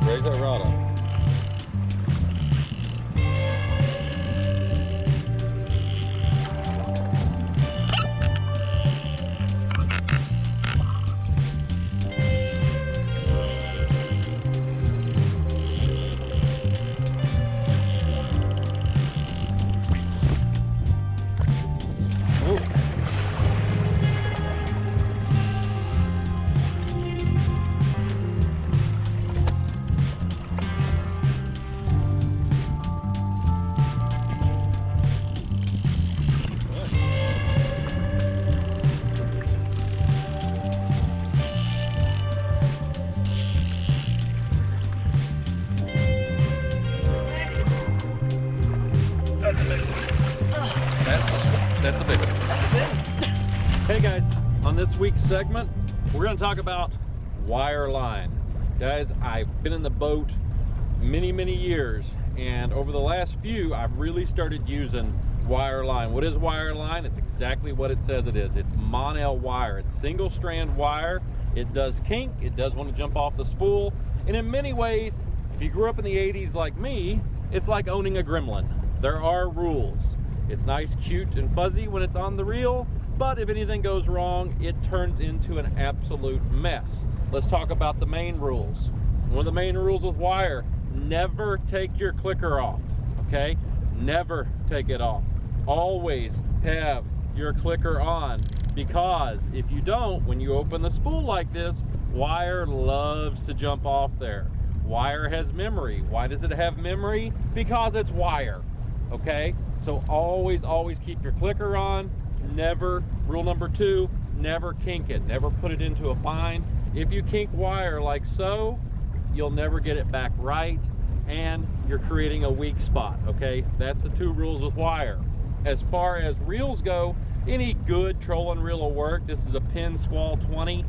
Raise that rod up. That's a big one. Hey guys, on this week's segment, we're going to talk about wire line. Guys, I've been in the boat many years, and over the last few, I've really started using wire line. What is wire line? It's exactly what it says it is. It's Mon-El wire. It's single strand wire. It does kink. It does want to jump off the spool. And in many ways, if you grew up in the 80s like me, it's like owning a gremlin. There are rules. It's nice, cute, and fuzzy when it's on the reel, but if anything goes wrong, it turns into an absolute mess. Let's talk about the main rules. One of the main rules with wire, never take your clicker off, okay? Never take it off. Always have your clicker on, because if you don't, when you open the spool like this, wire loves to jump off there. Wire has memory. Why does it have memory? Because it's wire, okay? So always keep your clicker on. Never, rule number 2, never kink it. Never put it into a bind. If you kink wire like so, you'll never get it back right, and you're creating a weak spot, okay? That's the 2 rules with wire. As far as reels go, any good trolling reel will work. This is a Penn Squall 20.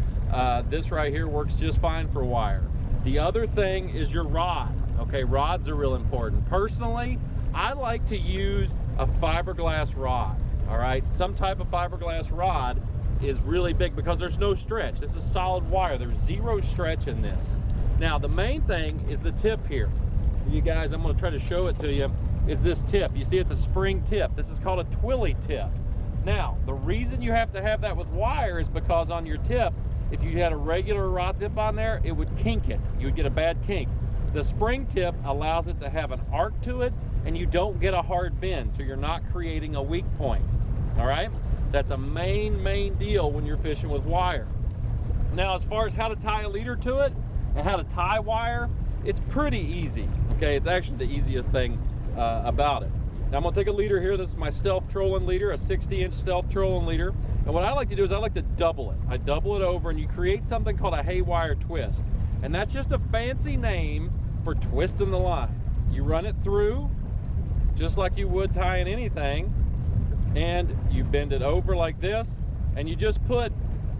This right here works just fine for wire. The other thing is your rod, okay? Rods are real important. Personally, I like to use a fiberglass rod, all right? Some type of fiberglass rod is really big because there's no stretch. This is solid wire. There's 0 stretch in this. Now, the main thing is the tip here. You guys, I'm gonna try to show it to you, is this tip. You see it's a spring tip. This is called a twilly tip. Now, the reason you have to have that with wire is because on your tip, if you had a regular rod tip on there, it would kink it. You would get a bad kink. The spring tip allows it to have an arc to it, and you don't get a hard bend, so you're not creating a weak point, all right? That's a main deal when you're fishing with wire. Now, as far as how to tie a leader to it and how to tie wire, it's pretty easy, okay? It's actually the easiest thing about it. Now, I'm gonna take a leader here. This is my stealth trolling leader, a 60-inch stealth trolling leader. And what I like to do is I like to double it. I double it over, and you create something called a Haywire Twist. And that's just a fancy name for twisting the line. You run it through just like you would tying anything, and you bend it over like this, and you just put,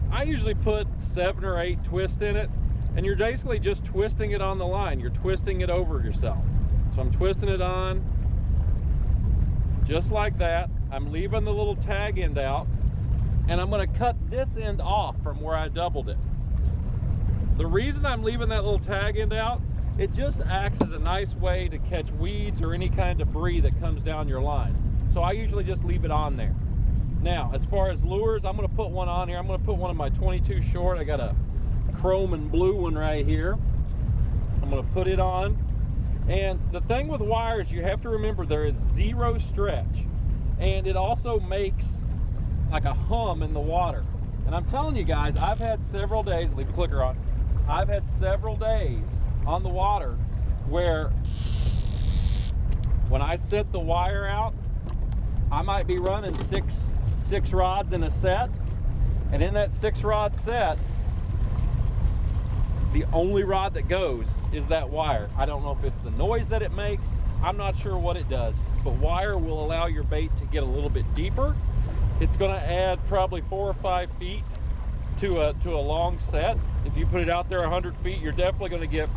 I usually put 7 or 8 twists in it, and you're basically just twisting it on the line. You're twisting it over yourself. So I'm twisting it on just like that. I'm leaving the little tag end out, and I'm going to cut this end off from where I doubled it. The reason I'm leaving that little tag end out, it just acts as a nice way to catch weeds or any kind of debris that comes down your line. So I usually just leave it on there. Now, as far as lures, I'm gonna put one on here. I'm gonna put one of my 22 short. I got a chrome and blue one right here. I'm gonna put it on. And the thing with wires, you have to remember there is zero stretch. And it also makes like a hum in the water. And I'm telling you guys, I've had several days, leave the clicker on. I've had several days on the water where when I set the wire out, I might be running six rods in a set. And in that 6-rod set, the only rod that goes is that wire. I don't know if it's the noise that it makes. I'm not sure what it does, but wire will allow your bait to get a little bit deeper. It's going to add probably 4 or 5 feet to a long set. If you put it out there 100 feet, you're definitely going to get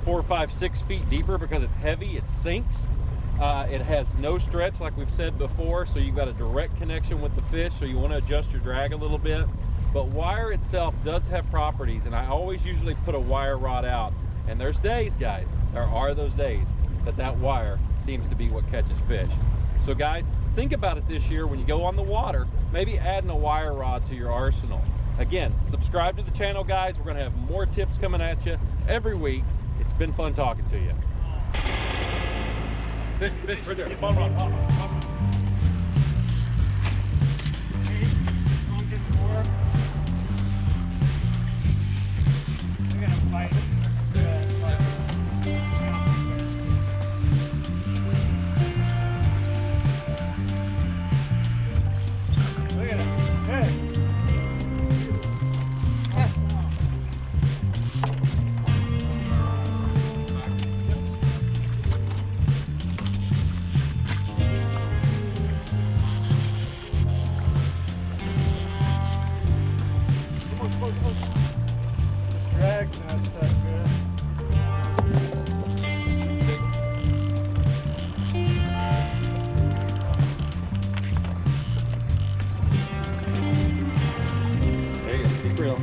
4, 5, 6 feet deeper because it's heavy, it sinks. It has no stretch like we've said before, so you've got a direct connection with the fish, so you want to adjust your drag a little bit. But wire itself does have properties, and I always usually put a wire rod out. And there's days, guys, there are those days that wire seems to be what catches fish. So guys, think about it this year when you go on the water, maybe adding a wire rod to your arsenal. Again, subscribe to the channel, guys. We're gonna have more tips coming at you every week. It's been fun talking to you. Fish, right there. Bottom rod, bottom rod, bottom rod. We're gonna fight. Look at it. Good. Drag, that's good. There you go, keep real.